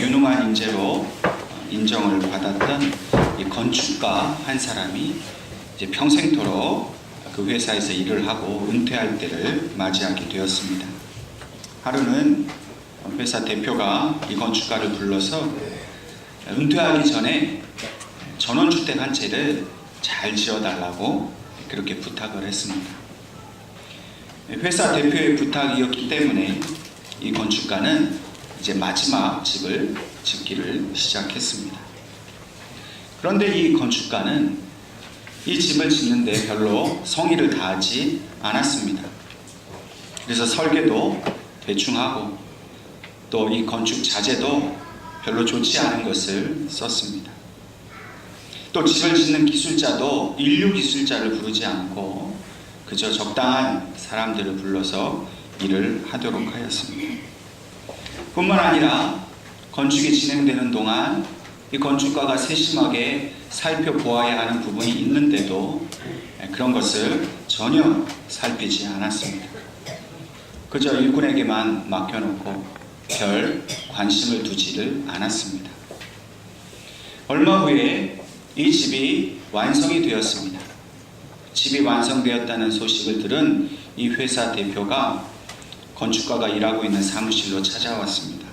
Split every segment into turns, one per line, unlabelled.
유능한 인재로 인정을 받았던 이 건축가 한 사람이 이제 평생토록 그 회사에서 일을 하고 은퇴할 때를 맞이하게 되었습니다. 하루는 회사 대표가 이 건축가를 불러서 은퇴하기 전에 전원주택 한 채를 잘 지어달라고 그렇게 부탁을 했습니다. 회사 대표의 부탁이었기 때문에 이 건축가는 이제 마지막 집을 짓기를 시작했습니다. 그런데 이 건축가는 이 집을 짓는데 별로 성의를 다하지 않았습니다. 그래서 설계도 대충 하고 또 이 건축 자재도 별로 좋지 않은 것을 썼습니다. 또 집을 짓는 기술자도 인류 기술자를 부르지 않고 그저 적당한 사람들을 불러서 일을 하도록 하였습니다. 뿐만 아니라 건축이 진행되는 동안 이 건축가가 세심하게 살펴보아야 하는 부분이 있는데도 그런 것을 전혀 살피지 않았습니다. 그저 일꾼에게만 맡겨놓고 별 관심을 두지를 않았습니다. 얼마 후에 이 집이 완성이 되었습니다. 집이 완성되었다는 소식을 들은 이 회사 대표가 건축가가 일하고 있는 사무실로 찾아왔습니다.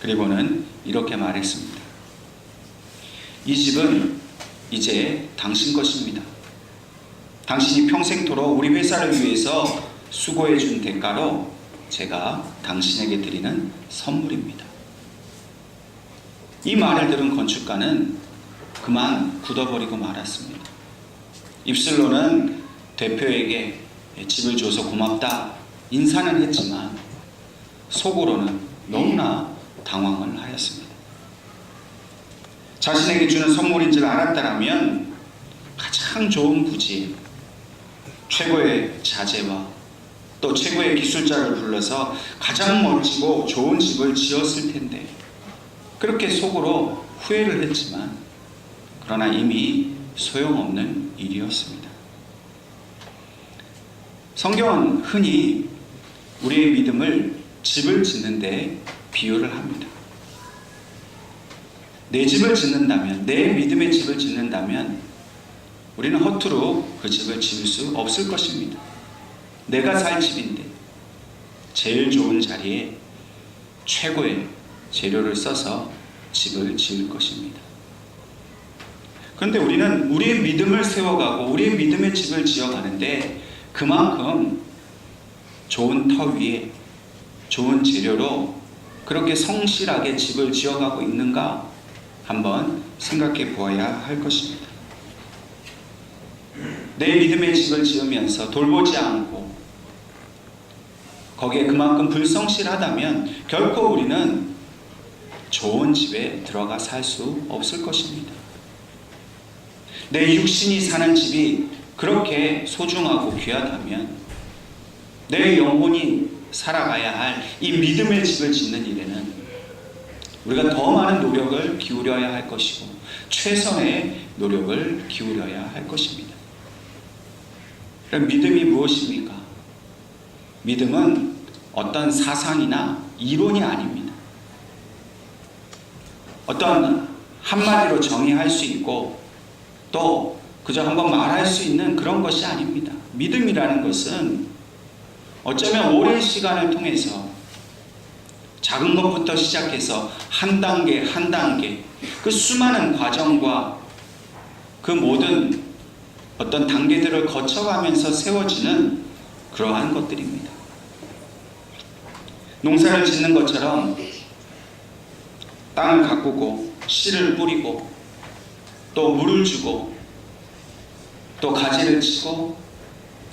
그리고는 이렇게 말했습니다. 이 집은 이제 당신 것입니다. 당신이 평생토록 우리 회사를 위해서 수고해 준 대가로 제가 당신에게 드리는 선물입니다. 이 말을 들은 건축가는 그만 굳어버리고 말았습니다. 입술로는 대표에게 집을 줘서 고맙다 인사는 했지만 속으로는 너무나 당황을 하였습니다. 자신에게 주는 선물인 줄 알았다면 가장 좋은 부지, 최고의 자재와 또 최고의 기술자를 불러서 가장 멋지고 좋은 집을 지었을 텐데 그렇게 속으로 후회를 했지만 그러나 이미 소용없는 일이었습니다. 성경은 흔히 우리의 믿음을 집을 짓는데 비유를 합니다. 내 집을 짓는다면, 내 믿음의 집을 짓는다면 우리는 허투루 그 집을 지을 수 없을 것입니다. 내가 살 집인데 제일 좋은 자리에 최고의 재료를 써서 집을 지을 것입니다. 그런데 우리는 우리의 믿음을 세워가고 우리의 믿음의 집을 지어가는데 그만큼 좋은 터 위에 좋은 재료로 그렇게 성실하게 집을 지어가고 있는가 한번 생각해 보아야 할 것입니다. 내 믿음의 집을 지으면서 돌보지 않고 거기에 그만큼 불성실하다면 결코 우리는 좋은 집에 들어가 살 수 없을 것입니다. 내 육신이 사는 집이 그렇게 소중하고 귀하다면 내 영혼이 살아가야 할 이 믿음의 집을 짓는 일에는 우리가 더 많은 노력을 기울여야 할 것이고 최선의 노력을 기울여야 할 것입니다. 그럼 믿음이 무엇입니까? 믿음은 어떤 사상이나 이론이 아닙니다. 어떤 한마디로 정의할 수 있고 또 그저 한번 말할 수 있는 그런 것이 아닙니다. 믿음이라는 것은 어쩌면 오랜 시간을 통해서 작은 것부터 시작해서 한 단계 한 단계 그 수많은 과정과 그 모든 어떤 단계들을 거쳐가면서 세워지는 그러한 것들입니다. 농사를 짓는 것처럼 땅을 가꾸고 씨를 뿌리고 또 물을 주고 또 가지를 치고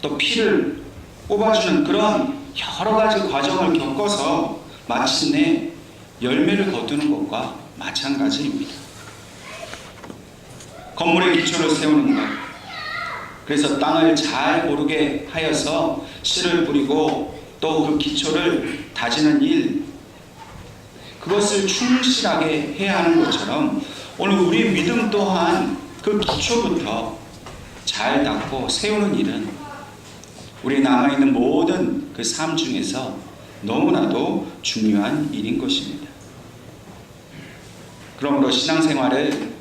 또 피를 뽑아주는 그런 여러 가지 과정을 겪어서 마침내 열매를 거두는 것과 마찬가지입니다. 건물의 기초를 세우는 것, 그래서 땅을 잘 고르게 하여서 씨를 뿌리고 또 그 기초를 다지는 일, 그것을 충실하게 해야 하는 것처럼 오늘 우리의 믿음 또한 그 기초부터 잘 닦고 세우는 일은 우리 남아있는 모든 그 삶 중에서 너무나도 중요한 일인 것입니다. 그러므로 신앙생활을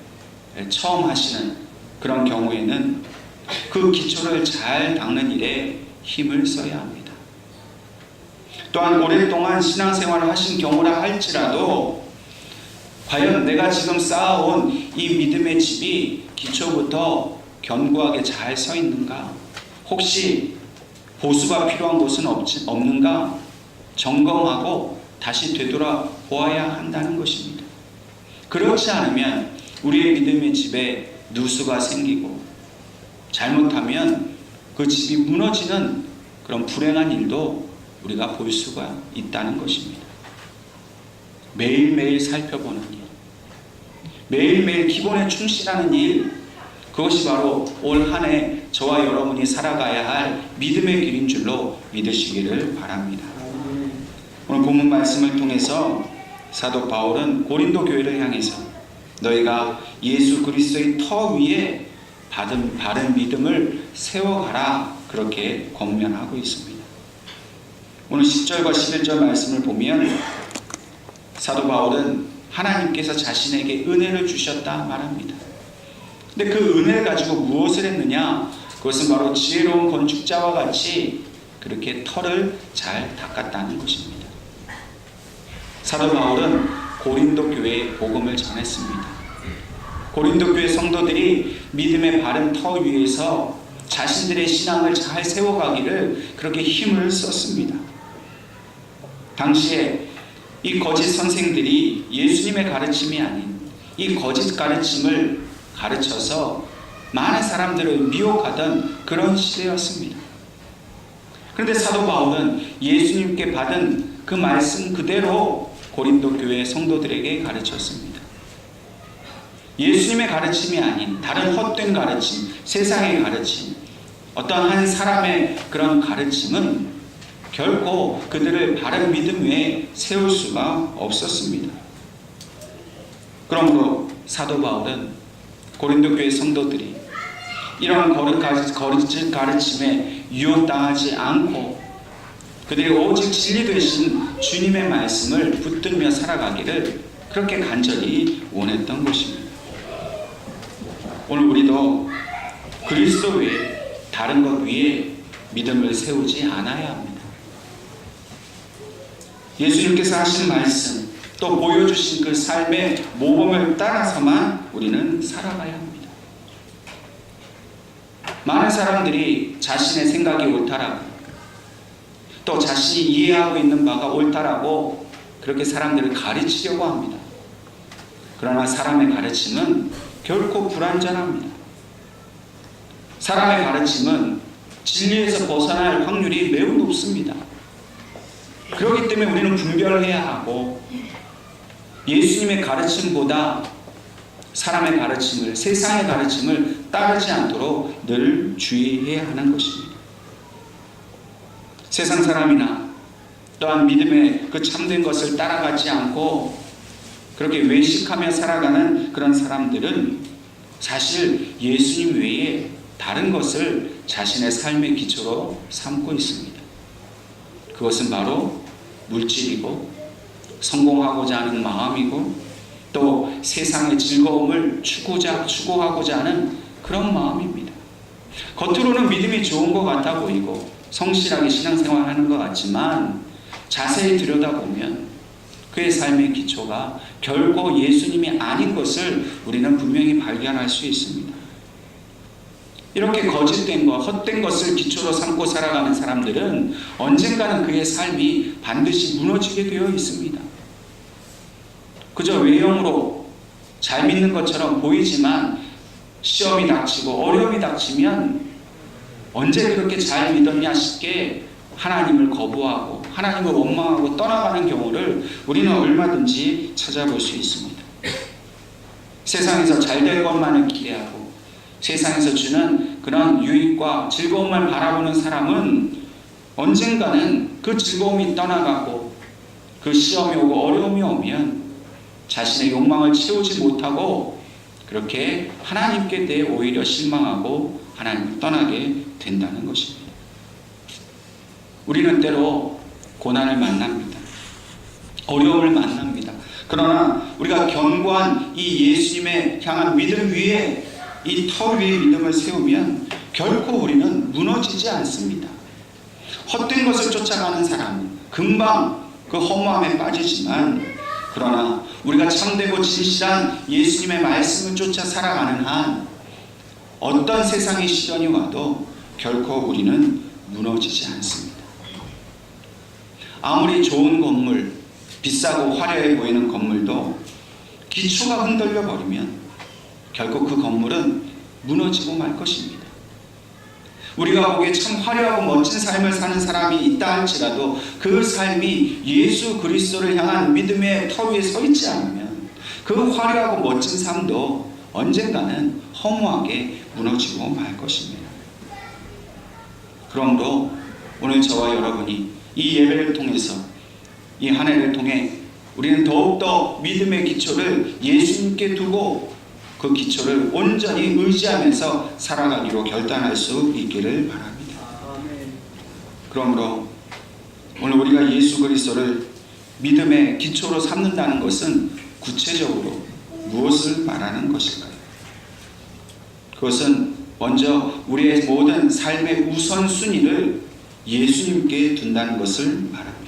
처음 하시는 그런 경우에는 그 기초를 잘 닦는 일에 힘을 써야 합니다. 또한 오랫동안 신앙생활을 하신 경우라 할지라도 과연 내가 지금 쌓아온 이 믿음의 집이 기초부터 견고하게 잘 서 있는가? 혹시 보수가 필요한 곳은 없는가? 점검하고 다시 되돌아보아야 한다는 것입니다. 그렇지 않으면 우리의 믿음의 집에 누수가 생기고 잘못하면 그 집이 무너지는 그런 불행한 일도 우리가 볼 수가 있다는 것입니다. 매일매일 살펴보는 일, 매일매일 기본에 충실하는 일, 그것이 바로 올 한 해 저와 여러분이 살아가야 할 믿음의 길인 줄로 믿으시기를 바랍니다. 오늘 본문 말씀을 통해서 사도 바울은 고린도 교회를 향해서 너희가 예수 그리스도의 터 위에 바른 믿음을 세워가라, 그렇게 권면하고 있습니다. 오늘 10절과 11절 말씀을 보면 사도 바울은 하나님께서 자신에게 은혜를 주셨다 말합니다. 근데 그 은혜를 가지고 무엇을 했느냐? 그것은 바로 지혜로운 건축자와 같이 그렇게 터를 잘 닦았다는 것입니다. 사도 바울은 고린도 교회에 복음을 전했습니다. 고린도 교회 성도들이 믿음의 바른 터 위에서 자신들의 신앙을 잘 세워가기를 그렇게 힘을 썼습니다. 당시에 이 거짓 선생들이 예수님의 가르침이 아닌 이 거짓 가르침을 가르쳐서 많은 사람들을 미혹하던 그런 시대였습니다. 그런데 사도 바울은 예수님께 받은 그 말씀 그대로 고린도 교회 성도들에게 가르쳤습니다. 예수님의 가르침이 아닌 다른 헛된 가르침, 세상의 가르침, 어떤 한 사람의 그런 가르침은 결코 그들을 바른 믿음 위에 세울 수가 없었습니다. 그러므로 사도 바울은 고린도 교회 성도들이 이런 거짓 가르침에 유혹당하지 않고 그들이 오직 진리 되신 주님의 말씀을 붙들며 살아가기를 그렇게 간절히 원했던 것입니다. 오늘 우리도 그리스도 외에 다른 것 위에 믿음을 세우지 않아야 합니다. 예수님께서 하신 말씀, 또 보여주신 그 삶의 모범을 따라서만 우리는 살아가야 합니다. 많은 사람들이 자신의 생각이 옳다라고, 또 자신이 이해하고 있는 바가 옳다라고 그렇게 사람들을 가르치려고 합니다. 그러나 사람의 가르침은 결코 불완전합니다. 사람의 가르침은 진리에서 벗어날 확률이 매우 높습니다. 그렇기 때문에 우리는 분별을 해야 하고 예수님의 가르침보다 사람의 가르침을, 세상의 가르침을 따르지 않도록 늘 주의해야 하는 것입니다. 세상 사람이나 또한 믿음의 그 참된 것을 따라가지 않고 그렇게 외식하며 살아가는 그런 사람들은 사실 예수님 외에 다른 것을 자신의 삶의 기초로 삼고 있습니다. 그것은 바로 물질이고 성공하고자 하는 마음이고 또 세상의 즐거움을 추구하고자 하는 그런 마음입니다. 겉으로는 믿음이 좋은 것 같아 보이고 성실하게 신앙생활하는 것 같지만 자세히 들여다보면 그의 삶의 기초가 결코 예수님이 아닌 것을 우리는 분명히 발견할 수 있습니다. 이렇게 거짓된 것, 헛된 것을 기초로 삼고 살아가는 사람들은 언젠가는 그의 삶이 반드시 무너지게 되어 있습니다. 그저 외형으로 잘 믿는 것처럼 보이지만 시험이 닥치고 어려움이 닥치면 언제 그렇게 잘 믿었냐 싶게 하나님을 거부하고 하나님을 원망하고 떠나가는 경우를 우리는 얼마든지 찾아볼 수 있습니다. 세상에서 잘 될 것만을 기대하고 세상에서 주는 그런 유익과 즐거움만 바라보는 사람은 언젠가는 그 즐거움이 떠나가고 그 시험이 오고 어려움이 오면 자신의 욕망을 채우지 못하고 그렇게 하나님께 대해 오히려 실망하고 하나님을 떠나게 된다는 것입니다. 우리는 때로 고난을 만납니다. 어려움을 만납니다. 그러나 우리가 견고한 이 예수님의 향한 믿음 위에 이 터 위에 믿음을 세우면 결코 우리는 무너지지 않습니다. 헛된 것을 쫓아가는 사람은 금방 그 허무함에 빠지지만, 그러나 우리가 참되고 진실한 예수님의 말씀을 쫓아 살아가는 한 어떤 세상의 시련이 와도 결코 우리는 무너지지 않습니다. 아무리 좋은 건물, 비싸고 화려해 보이는 건물도 기초가 흔들려 버리면 결국 그 건물은 무너지고 말 것입니다. 우리가 보기에 참 화려하고 멋진 삶을 사는 사람이 있다 할지라도 그 삶이 예수 그리스도를 향한 믿음의 터 위에 서 있지 않으면 그 화려하고 멋진 삶도 언젠가는 허무하게 무너지고 말 것입니다. 그러므로 오늘 저와 여러분이 이 예배를 통해서, 이 한 해를 통해 우리는 더욱더 믿음의 기초를 예수님께 두고 그 기초를 온전히 의지하면서 살아가기로 결단할 수 있기를 바랍니다. 그러므로 오늘 우리가 예수 그리스도를 믿음의 기초로 삼는다는 것은 구체적으로 무엇을 말하는 것일까요? 그것은 먼저 우리의 모든 삶의 우선순위를 예수님께 둔다는 것을 말합니다.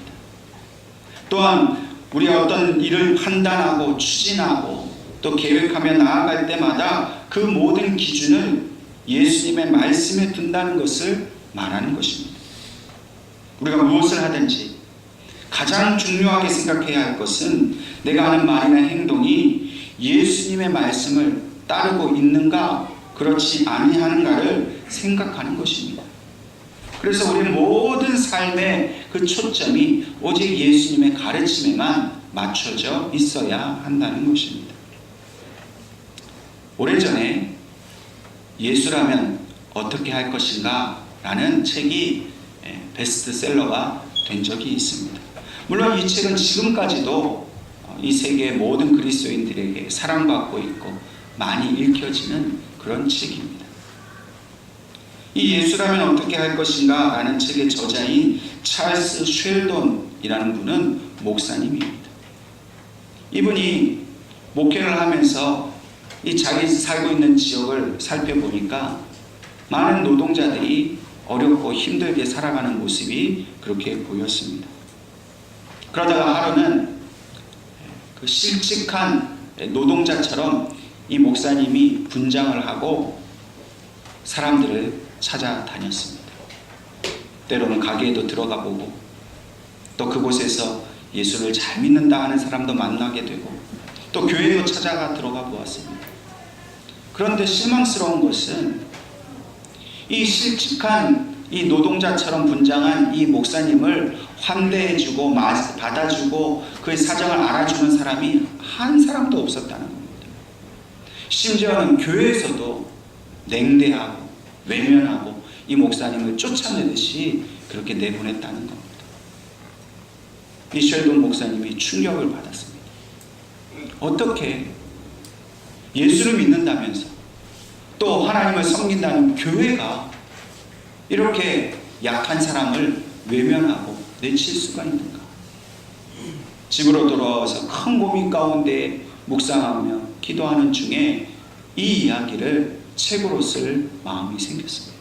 또한 우리가 어떤 일을 판단하고 추진하고 또 계획하며 나아갈 때마다 그 모든 기준을 예수님의 말씀에 둔다는 것을 말하는 것입니다. 우리가 무엇을 하든지 가장 중요하게 생각해야 할 것은 내가 하는 말이나 행동이 예수님의 말씀을 따르고 있는가 그렇지 아니하는가를 생각하는 것입니다. 그래서 우리 모든 삶의 그 초점이 오직 예수님의 가르침에만 맞춰져 있어야 한다는 것입니다. 오래전에 예수라면 어떻게 할 것인가 라는 책이 베스트셀러가 된 적이 있습니다. 물론 이 책은 지금까지도 이 세계의 모든 그리스도인들에게 사랑받고 있고 많이 읽혀지는 그런 책입니다. 이 예수라면 어떻게 할 것인가 라는 책의 저자인 찰스 쉘돈이라는 분은 목사님입니다. 이분이 목회를 하면서 이 자기 살고 있는 지역을 살펴보니까 많은 노동자들이 어렵고 힘들게 살아가는 모습이 그렇게 보였습니다. 그러다가 하루는 그 실직한 노동자처럼 이 목사님이 분장을 하고 사람들을 찾아다녔습니다. 때로는 가게에도 들어가 보고 또 그곳에서 예수를 잘 믿는다 하는 사람도 만나게 되고 또 교회도 찾아가 들어가 보았습니다. 그런데 실망스러운 것은 이 실직한 이 노동자처럼 분장한 이 목사님을 환대해주고 받아주고 그의 사정을 알아주는 사람이 한 사람도 없었다는 겁니다. 심지어는 교회에서도 냉대하고 외면하고 이 목사님을 쫓아내듯이 그렇게 내보냈다는 겁니다. 이 쉘돈 목사님이 충격을 받았습니다. 어떻게 예수를 믿는다면서 또 하나님을 섬긴다는 교회가 이렇게 약한 사람을 외면하고 내칠 수가 있는가? 집으로 돌아와서 큰 고민 가운데 묵상하며 기도하는 중에 이 이야기를 책으로 쓸 마음이 생겼습니다.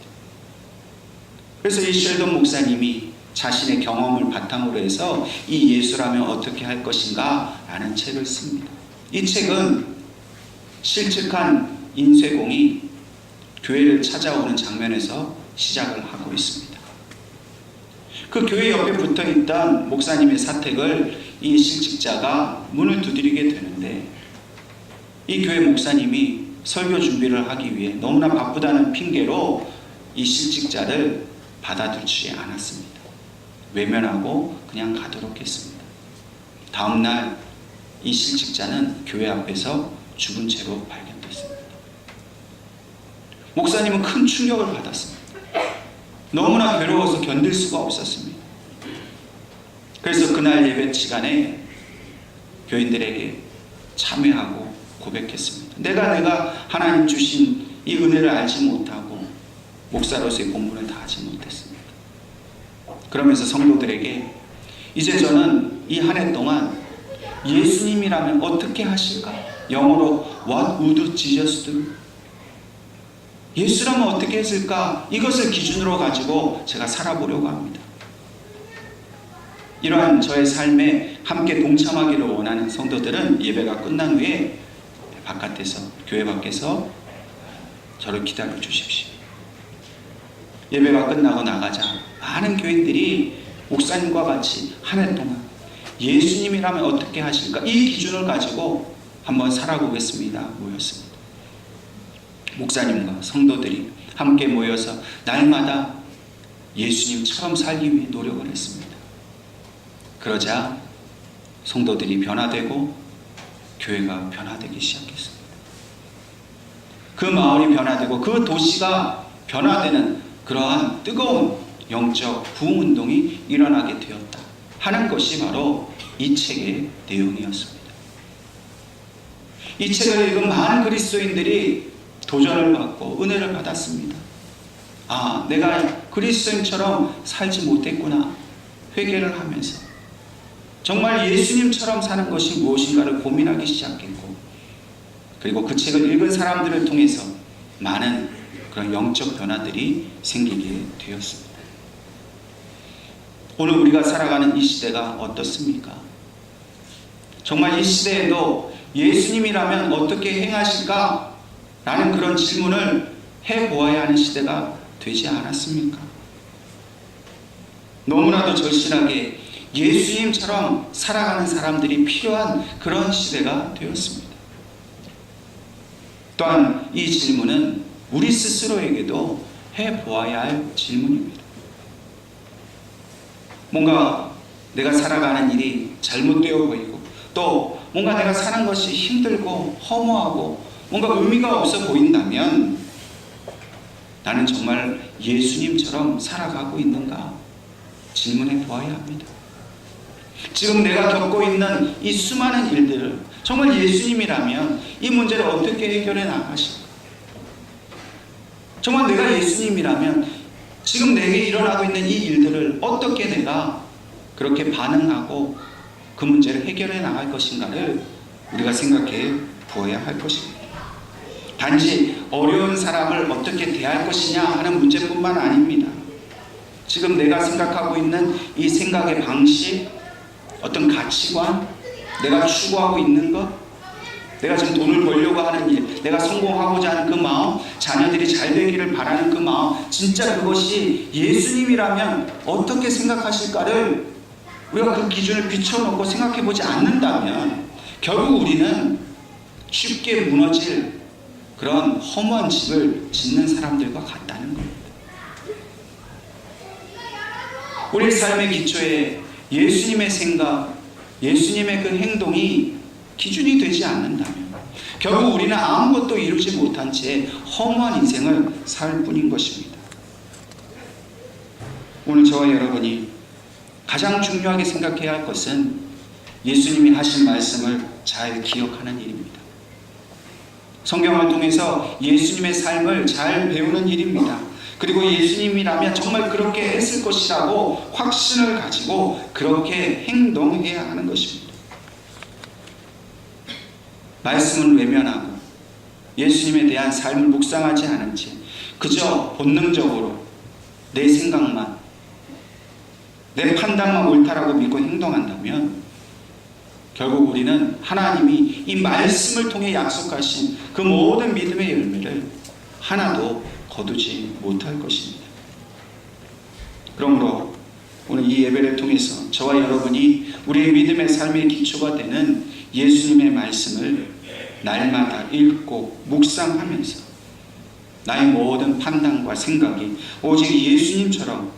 그래서 이 쉘돈 목사님이 자신의 경험을 바탕으로 해서 이 예수라면 어떻게 할 것인가 라는 책을 씁니다. 이 책은 실직한 인쇄공이 교회를 찾아오는 장면에서 시작을 하고 있습니다. 그 교회 옆에 붙어있던 목사님의 사택을 이 실직자가 문을 두드리게 되는데 이 교회 목사님이 설교 준비를 하기 위해 너무나 바쁘다는 핑계로 이 실직자를 받아들이지 않았습니다. 외면하고 그냥 가도록 했습니다. 다음날 이 실직자는 교회 앞에서 죽은 채로 발견됐습니다. 목사님은 큰 충격을 받았습니다. 너무나 괴로워서 견딜 수가 없었습니다. 그래서 그날 예배 시간에 교인들에게 참회하고 고백했습니다. 내가 하나님 주신 이 은혜를 알지 못하고 목사로서의 본분을 다하지 못했습니다. 그러면서 성도들에게 이제 저는 이 한 해 동안 예수님이라면 어떻게 하실까? 영어로 What would Jesus do? 예수라면 어떻게 했을까? 이것을 기준으로 가지고 제가 살아보려고 합니다. 이러한 저의 삶에 함께 동참하기를 원하는 성도들은 예배가 끝난 후에 바깥에서, 교회 밖에서 저를 기다려 주십시오. 예배가 끝나고 나가자 많은 교인들이 목사님과 같이 한 해 동안 예수님이라면 어떻게 하실까? 이 기준을 가지고 한번 살아보겠습니다. 모였습니다. 목사님과 성도들이 함께 모여서 날마다 예수님처럼 살기 위해 노력을 했습니다. 그러자 성도들이 변화되고 교회가 변화되기 시작했습니다. 그 마을이 변화되고 그 도시가 변화되는 그러한 뜨거운 영적 부흥운동이 일어나게 되었다 하는 것이 바로 이 책의 내용이었습니다. 이 책을 읽은 많은 그리스도인들이 도전을 받고 은혜를 받았습니다. 아, 내가 그리스도인처럼 살지 못했구나. 회개를 하면서 정말 예수님처럼 사는 것이 무엇인가를 고민하기 시작했고, 그리고 그 책을 읽은 사람들을 통해서 많은 그런 영적 변화들이 생기게 되었습니다. 오늘 우리가 살아가는 이 시대가 어떻습니까? 정말 이 시대에도 예수님이라면 어떻게 행하실까? 라는 그런 질문을 해보아야 하는 시대가 되지 않았습니까? 너무나도 절실하게 예수님처럼 살아가는 사람들이 필요한 그런 시대가 되었습니다. 또한 이 질문은 우리 스스로에게도 해보아야 할 질문입니다. 뭔가 내가 살아가는 일이 잘못되어 보이고, 또 뭔가 내가 사는 것이 힘들고 허무하고 뭔가 의미가 없어 보인다면 나는 정말 예수님처럼 살아가고 있는가 질문해 보아야 합니다. 지금 내가 겪고 있는 이 수많은 일들을 정말 예수님이라면 이 문제를 어떻게 해결해 나가실까? 정말 내가 예수님이라면 지금 내게 일어나고 있는 이 일들을 어떻게 내가 그렇게 반응하고 그 문제를 해결해 나갈 것인가를 우리가 생각해 보아야 할 것입니다. 단지 어려운 사람을 어떻게 대할 것이냐 하는 문제뿐만 아닙니다. 지금 내가 생각하고 있는 이 생각의 방식, 어떤 가치관, 내가 추구하고 있는 것, 내가 지금 돈을 벌려고 하는 일, 내가 성공하고자 하는 그 마음, 자녀들이 잘 되기를 바라는 그 마음, 진짜 그것이 예수님이라면 어떻게 생각하실까를 우리가 그 기준을 비춰놓고 생각해 보지 않는다면 결국 우리는 쉽게 무너질 그런 허무한 집을 짓는 사람들과 같다는 겁니다. 우리 삶의 기초에 예수님의 생각, 예수님의 그 행동이 기준이 되지 않는다면 결국 우리는 아무것도 이루지 못한 채 허무한 인생을 살 뿐인 것입니다. 오늘 저와 여러분이 가장 중요하게 생각해야 할 것은 예수님이 하신 말씀을 잘 기억하는 일입니다. 성경을 통해서 예수님의 삶을 잘 배우는 일입니다. 그리고 예수님이라면 정말 그렇게 했을 것이라고 확신을 가지고 그렇게 행동해야 하는 것입니다. 말씀은 외면하고 예수님에 대한 삶을 묵상하지 않은 채 그저 본능적으로 내 생각만, 내 판단만 옳다라고 믿고 행동한다면 결국 우리는 하나님이 이 말씀을 통해 약속하신 그 모든 믿음의 열매를 하나도 거두지 못할 것입니다. 그러므로 오늘 이 예배를 통해서 저와 여러분이 우리의 믿음의 삶의 기초가 되는 예수님의 말씀을 날마다 읽고 묵상하면서 나의 모든 판단과 생각이 오직 예수님처럼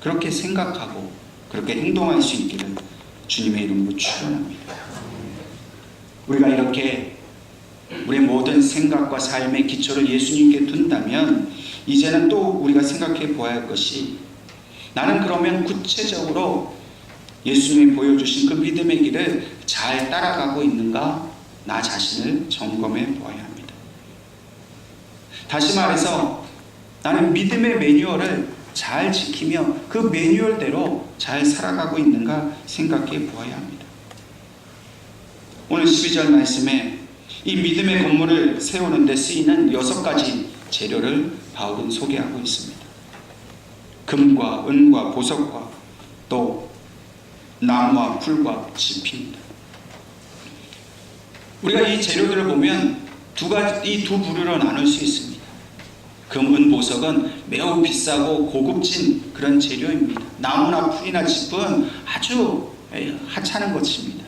그렇게 생각하고 그렇게 행동할 수 있기를 주님의 이름으로 축원합니다. 우리가 이렇게 우리의 모든 생각과 삶의 기초를 예수님께 둔다면 이제는 또 우리가 생각해 보아야 할 것이, 나는 그러면 구체적으로 예수님이 보여주신 그 믿음의 길을 잘 따라가고 있는가, 나 자신을 점검해 보아야 합니다. 다시 말해서 나는 믿음의 매뉴얼을 잘 지키며 그 매뉴얼대로 잘 살아가고 있는가 생각해 보아야 합니다. 오늘 12절 말씀에 이 믿음의 건물을 세우는 데 쓰이는 6가지 재료를 바울은 소개하고 있습니다. 금과 은과 보석과 또 나무와 풀과 짚입니다. 우리가 이 재료들을 보면 이 두 부류로 나눌 수 있습니다. 금, 은, 보석은 매우 비싸고 고급진 그런 재료입니다. 나무나 풀이나 짚은 아주 하찮은 것입니다.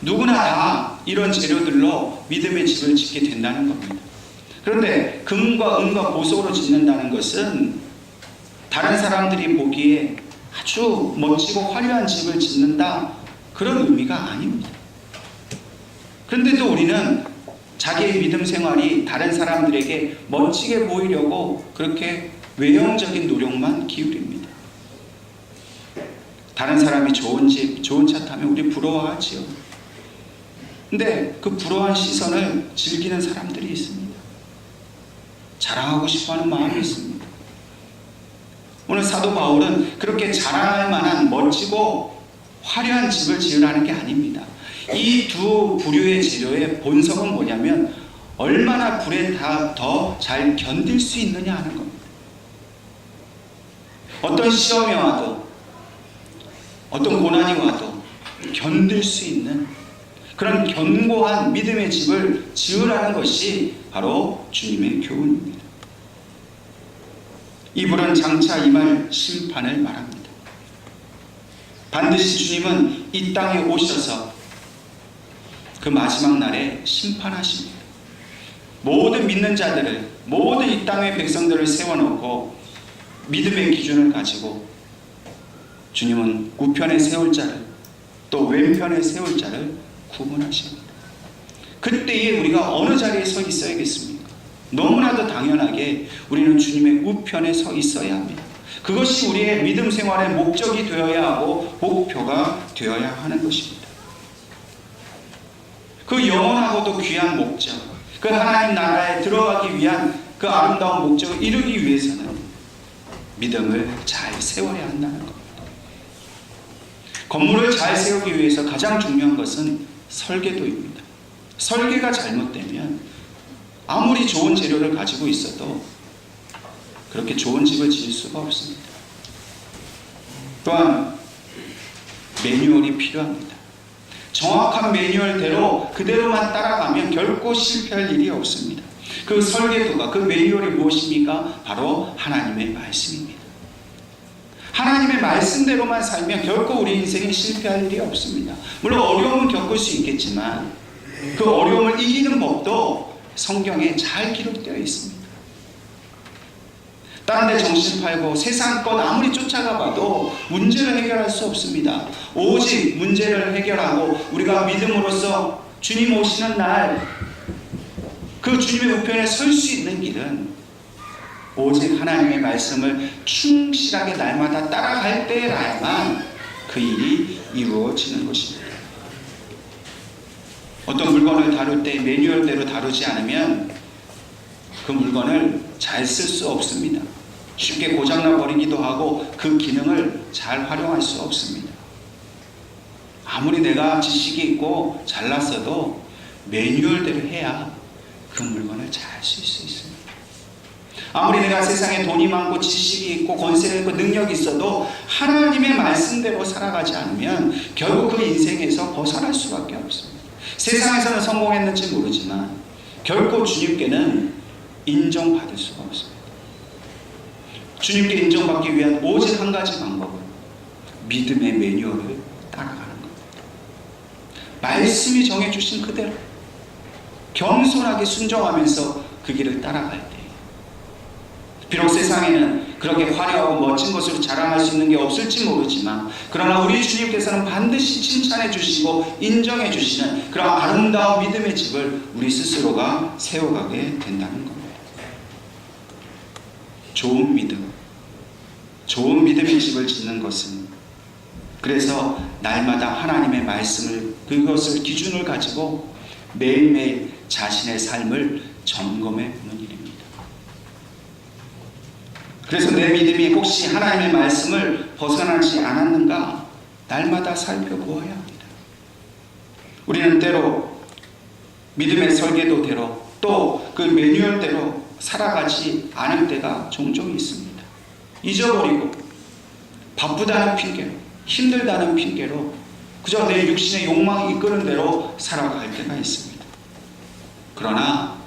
누구나 다 이런 재료들로 믿음의 집을 짓게 된다는 겁니다. 그런데 금과 은과 보석으로 짓는다는 것은 다른 사람들이 보기에 아주 멋지고 화려한 집을 짓는다, 그런 의미가 아닙니다. 그런데도 우리는 자기의 믿음 생활이 다른 사람들에게 멋지게 보이려고 그렇게 외형적인 노력만 기울입니다. 다른 사람이 좋은 집, 좋은 차 타면 우리 부러워하지요. 근데 그 부러워한 시선을 즐기는 사람들이 있습니다. 자랑하고 싶어하는 마음이 있습니다. 오늘 사도 바울은 그렇게 자랑할 만한 멋지고 화려한 집을 지으라는 게 아닙니다. 이 두 부류의 재료의 본성은 뭐냐면 얼마나 불에 더 잘 견딜 수 있느냐 하는 겁니다. 어떤 시험이 와도 어떤 고난이 와도 견딜 수 있는 그런 견고한 믿음의 집을 지으라는 것이 바로 주님의 교훈입니다. 이 불은 장차 임할 심판을 말합니다. 반드시 주님은 이 땅에 오셔서 그 마지막 날에 심판하십니다. 모든 믿는 자들을, 모든 이 땅의 백성들을 세워놓고 믿음의 기준을 가지고 주님은 우편에 세울 자를 또 왼편에 세울 자를 구분하십니다. 그때에 우리가 어느 자리에 서 있어야겠습니까? 너무나도 당연하게 우리는 주님의 우편에 서 있어야 합니다. 그것이 우리의 믿음 생활의 목적이 되어야 하고 목표가 되어야 하는 것입니다. 그 영원하고도 귀한 목적, 그 하나님 나라에 들어가기 위한 그 아름다운 목적을 이루기 위해서는 믿음을 잘 세워야 한다는 겁니다. 건물을 잘 세우기 위해서 가장 중요한 것은 설계도입니다. 설계가 잘못되면 아무리 좋은 재료를 가지고 있어도 그렇게 좋은 집을 지을 수가 없습니다. 또한 매뉴얼이 필요합니다. 정확한 매뉴얼대로 그대로만 따라가면 결코 실패할 일이 없습니다. 그 설계도가, 그 매뉴얼이 무엇입니까? 바로 하나님의 말씀입니다. 하나님의 말씀대로만 살면 결코 우리 인생에 실패할 일이 없습니다. 물론 어려움은 겪을 수 있겠지만 그 어려움을 이기는 법도 성경에 잘 기록되어 있습니다. 다른 데 정신 팔고 세상 것 아무리 쫓아가 봐도 문제를 해결할 수 없습니다. 오직 문제를 해결하고 우리가 믿음으로써 주님 오시는 날 그 주님의 우편에 설 수 있는 길은 오직 하나님의 말씀을 충실하게 날마다 따라갈 때라야만 그 일이 이루어지는 것입니다. 어떤 물건을 다룰 때 매뉴얼대로 다루지 않으면 그 물건을 잘 쓸 수 없습니다. 쉽게 고장나 버리기도 하고 그 기능을 잘 활용할 수 없습니다. 아무리 내가 지식이 있고 잘났어도 매뉴얼대로 해야 그 물건을 잘 쓸 수 있습니다. 아무리 내가 세상에 돈이 많고 지식이 있고 권세가 있고 능력이 있어도 하나님의 말씀대로 살아가지 않으면 결국 그 인생에서 벗어날 수밖에 없습니다. 세상에서는 성공했는지 모르지만 결코 주님께는 인정받을 수가 없습니다. 주님께 인정받기 위한 오직 한 가지 방법은 믿음의 매뉴얼을 따라가는 겁니다. 말씀이 정해주신 그대로 겸손하게 순종하면서 그 길을 따라갈 때 비록 세상에는 그렇게 화려하고 멋진 것으로 자랑할 수 있는 게 없을지 모르지만 그러나 우리 주님께서는 반드시 칭찬해 주시고 인정해 주시는 그런 아름다운 믿음의 집을 우리 스스로가 세워가게 된다는 겁니다. 좋은 믿음, 좋은 믿음의 집을 짓는 것은 그래서 날마다 하나님의 말씀을 그것을 기준을 가지고 매일매일 자신의 삶을 점검해 보는 일입니다. 그래서 내 믿음이 혹시 하나님의 말씀을 벗어나지 않았는가 날마다 살펴보아야 합니다. 우리는 때로 믿음의 설계도대로 또 그 매뉴얼대로 살아가지 않을 때가 종종 있습니다. 잊어버리고 바쁘다는 핑계로, 힘들다는 핑계로 그저 내 육신의 욕망이 이끄는 대로 살아갈 때가 있습니다. 그러나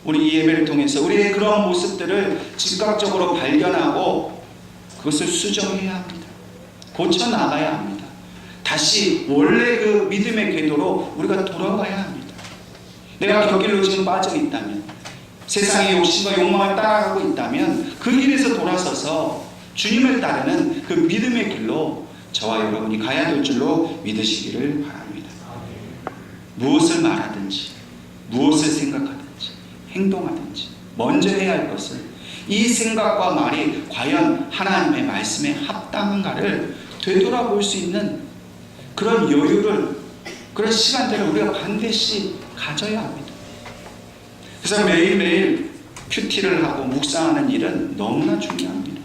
우리 이 예배를 통해서 우리의 그런 모습들을 즉각적으로 발견하고 그것을 수정해야 합니다. 고쳐나가야 합니다. 다시 원래 그 믿음의 궤도로 우리가 돌아가야 합니다. 내가 곁길로 지금 빠져 있다면, 세상의 욕심과 욕망을 따라가고 있다면 그 길에서 돌아서서 주님을 따르는 그 믿음의 길로 저와 여러분이 가야 될 줄로 믿으시기를 바랍니다. 무엇을 말하든지 무엇을 생각하든지 행동하든지 먼저 해야 할 것은 이 생각과 말이 과연 하나님의 말씀에 합당한가를 되돌아볼 수 있는 그런 여유를, 그런 시간들을 우리가 반드시 가져야 합니다. 그래서 매일매일 큐티를 하고 묵상하는 일은 너무나 중요합니다.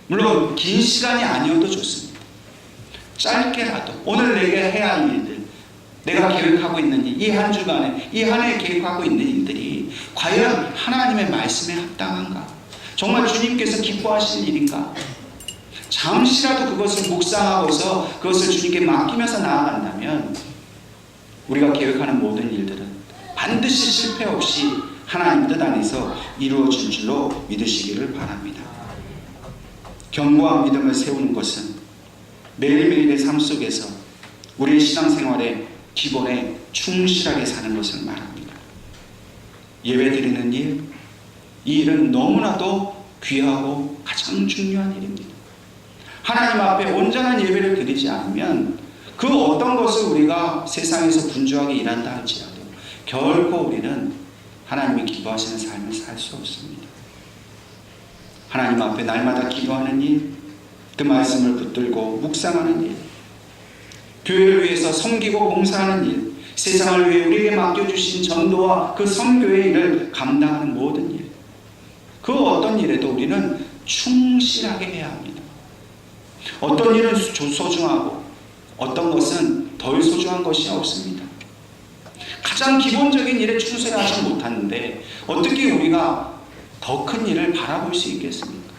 물론 긴 시간이 아니어도 좋습니다. 짧게라도 오늘 내가 해야 할 일들, 내가 계획하고 있는 일, 이 한 주간에, 이 한 해 계획하고 있는 일들이 과연 하나님의 말씀에 합당한가? 정말 주님께서 기뻐하시는 일인가? 잠시라도 그것을 묵상하고서 그것을 주님께 맡기면서 나아간다면 우리가 계획하는 모든 일들은 반드시 실패 없이 하나님 뜻 안에서 이루어질 줄로 믿으시기를 바랍니다. 견고한 믿음을 세우는 것은 매일매일의 삶 속에서 우리의 신앙생활의 기본에 충실하게 사는 것을 말합니다. 예배드리는 일, 이 일은 너무나도 귀하고 가장 중요한 일입니다. 하나님 앞에 온전한 예배를 드리지 않으면 그 어떤 것을 우리가 세상에서 분주하게 일한다 할지라도 결코 우리는 하나님이 기뻐하시는 삶을 살 수 없습니다. 하나님 앞에 날마다 기도하는 일, 그 말씀을 붙들고 묵상하는 일, 교회를 위해서 섬기고 봉사하는 일, 세상을 위해 우리에게 맡겨주신 전도와 그 선교의 일을 감당하는 모든 일, 그 어떤 일에도 우리는 충실하게 해야 합니다. 어떤 일은 소중하고 어떤 것은 덜 소중한 것이 없습니다. 가장 기본적인 일에 충실하지 못하는데 어떻게 우리가 더 큰 일을 바라볼 수 있겠습니까?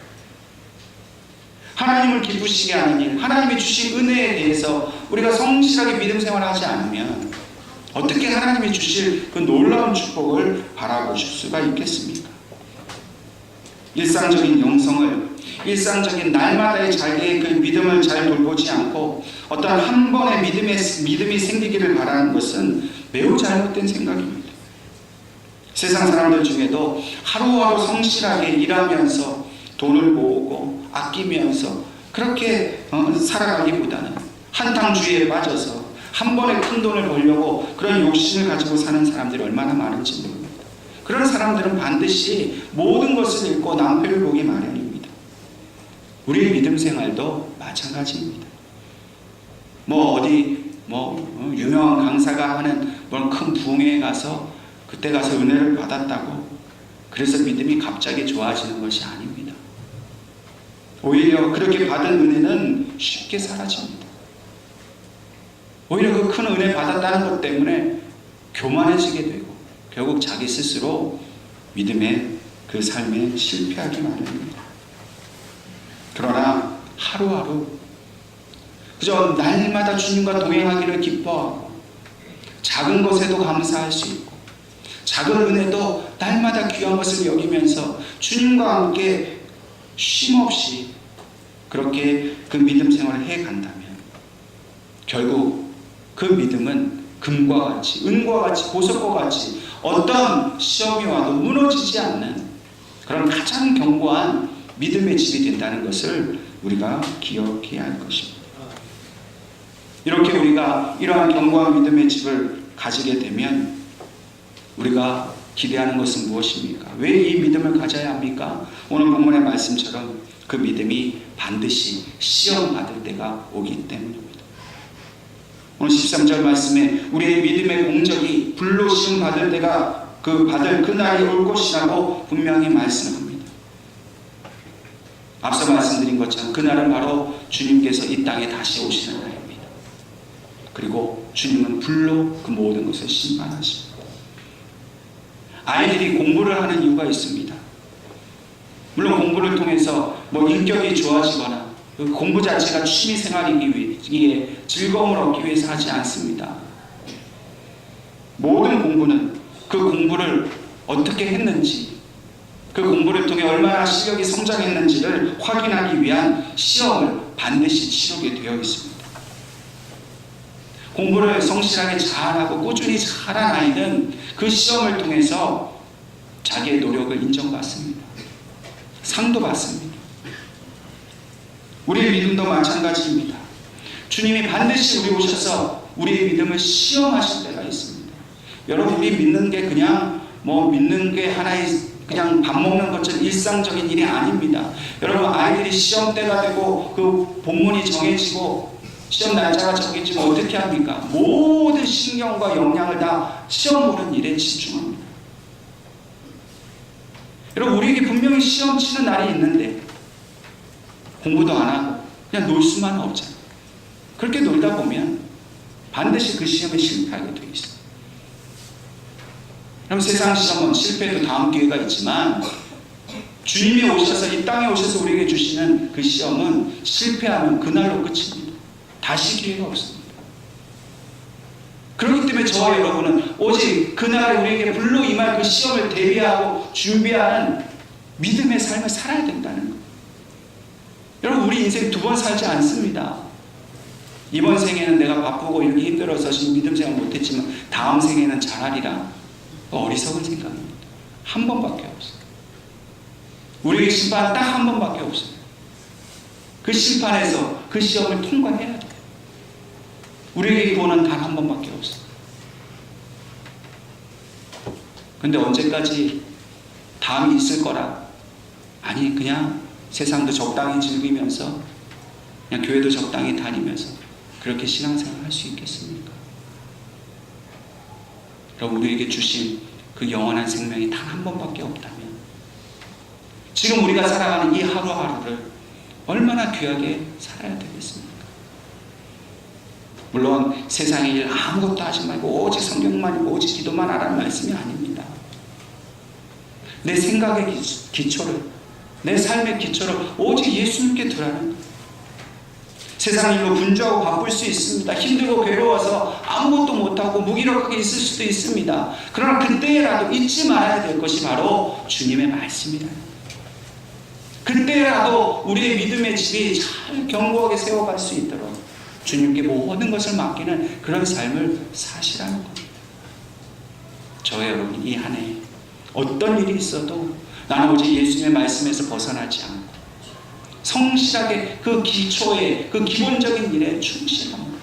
하나님을 기쁘시게 하는 일, 하나님이 주신 은혜에 대해서 우리가 성실하게 믿음 생활을 하지 않으면 어떻게 하나님이 주실 그 놀라운 축복을 바라보실 수가 있겠습니까? 일상적인 영성을, 일상적인 날마다의 자기의 그 믿음을 잘 돌보지 않고 어떤 한 번의 믿음이 생기기를 바라는 것은 매우 잘못된 생각입니다. 세상 사람들 중에도 하루하루 성실하게 일하면서 돈을 모으고 아끼면서 그렇게 살아가기보다는 한탕주의에 빠져서 한 번에 큰 돈을 벌려고 그런 욕심을 가지고 사는 사람들이 얼마나 많은지 모릅니다. 그런 사람들은 반드시 모든 것을 잃고 낭패를 보기 마련입니다. 우리의 믿음 생활도 마찬가지입니다. 유명한 강사가 하는 큰 부흥회에 가서 그때 가서 은혜를 받았다고 그래서 믿음이 갑자기 좋아지는 것이 아닙니다. 오히려 그렇게 받은 은혜는 쉽게 사라집니다. 오히려 그 큰 은혜 받았다는 것 때문에 교만해지게 되고 결국 자기 스스로 믿음의 그 삶에 실패하기 마련입니다. 그러나 하루하루 그저 날마다 주님과 동행하기를 기뻐하고 작은 것에도 감사할 수 있고 작은 은혜도 날마다 귀한 것을 여기면서 주님과 함께 쉼없이 그렇게 그 믿음 생활을 해간다면 결국 그 믿음은 금과 같이, 은과 같이, 보석과 같이 어떤 시험이 와도 무너지지 않는 그런 가장 견고한 믿음의 집이 된다는 것을 우리가 기억해야 할 것입니다. 이렇게 우리가 이러한 견고한 믿음의 집을 가지게 되면 우리가 기대하는 것은 무엇입니까? 왜 이 믿음을 가져야 합니까? 오늘 본문의 말씀처럼 그 믿음이 반드시 시험받을 때가 오기 때문입니다. 오늘 13절 말씀에 우리의 믿음의 공적이 불로 시험받을 때가 받을 그날이 올 것이라고 분명히 말씀합니다. 앞서 말씀드린 것처럼 그날은 바로 주님께서 이 땅에 다시 오시는 날입니다. 그리고 주님은 불로 그 모든 것을 심판하십니다. 아이들이 공부를 하는 이유가 있습니다. 물론 공부를 통해서 인격이 좋아지거나 그 공부 자체가 취미 생활이기에 즐거움을 얻기 위해서 하지 않습니다. 모든 공부는 그 공부를 어떻게 했는지, 그 공부를 통해 얼마나 실력이 성장했는지를 확인하기 위한 시험을 반드시 치르게 되어 있습니다. 공부를 성실하게 잘하고 꾸준히 잘한 아이는 그 시험을 통해서 자기의 노력을 인정받습니다. 상도 받습니다. 우리의 믿음도 마찬가지입니다. 주님이 반드시 우리 오셔서 우리의 믿음을 시험하실 때가 있습니다. 여러분, 우리 믿는 게 그냥 믿는 게 하나의 그냥 밥 먹는 것처럼 일상적인 일이 아닙니다. 여러분, 아이들이 시험 때가 되고 그 본문이 정해지고 시험 날짜가 정해지면 어떻게 합니까? 모든 신경과 역량을 다 시험 보는 일에 집중합니다. 여러분, 우리에게 분명히 시험 치는 날이 있는데 공부도 안 하고 그냥 놀 수만 없잖아요. 그렇게 놀다 보면 반드시 그 시험에 실패하게 되어 있어요. 그럼 세상 시험은 실패해도 다음 기회가 있지만 주님이 오셔서 이 땅에 오셔서 우리에게 주시는 그 시험은 실패하면 그날로 끝입니다. 다시 기회가 없습니다. 그렇기 때문에 저와 여러분은 오직 그날에 우리에게 불로 임할 그 시험을 대비하고 준비하는 믿음의 삶을 살아야 된다는 거예요. 여러분, 우리 인생 두 번 살지 않습니다. 이번 생에는 내가 바쁘고 이렇게 힘들어서 지금 믿음 생활 못했지만 다음 생에는 잘하리라. 어리석은 생각입니다. 한 번밖에 없어요. 우리에게 심판은 딱 한 번밖에 없어요. 그 심판에서 그 시험을 통과해야 돼요. 우리에게 구원은 단 한 번밖에 없어요. 근데 언제까지 다음이 있을 거라? 아니, 그냥 세상도 적당히 즐기면서 그냥 교회도 적당히 다니면서 그렇게 신앙생활 할 수 있겠습니까? 그럼 우리에게 주신 그 영원한 생명이 단 한 번밖에 없다면 지금 우리가 살아가는 이 하루하루를 얼마나 귀하게 살아야 되겠습니까? 물론 세상의 일 아무것도 하지 말고 오직 성경만 읽고 오직 기도만 하라는 말씀이 아닙니다. 내 생각의 기초를, 내 삶의 기초를 오직 예수님께 두라는 거예요. 세상 일로 분주하고 바쁠 수 있습니다. 힘들고 괴로워서 아무것도 못하고 무기력하게 있을 수도 있습니다. 그러나 그때라도 잊지 말아야 될 것이 바로 주님의 말씀이다. 그때라도 우리의 믿음의 집이 잘 견고하게 세워갈 수 있도록 주님께 모든 것을 맡기는 그런 삶을 사시라는 겁니다. 저와 여러분, 이 한 해 어떤 일이 있어도 나는 오직 예수님의 말씀에서 벗어나지 않고 성실하게 그 기초에, 그 기본적인 일에 충실합니다.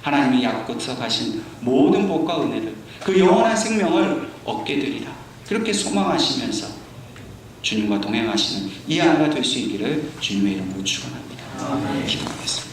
하나님이 약속하신 모든 복과 은혜를, 그 영원한 생명을 얻게 되리라. 그렇게 소망하시면서 주님과 동행하시는 이 하루가 될 수 있기를 주님의 이름으로 축원합니다. 기도하겠습니다.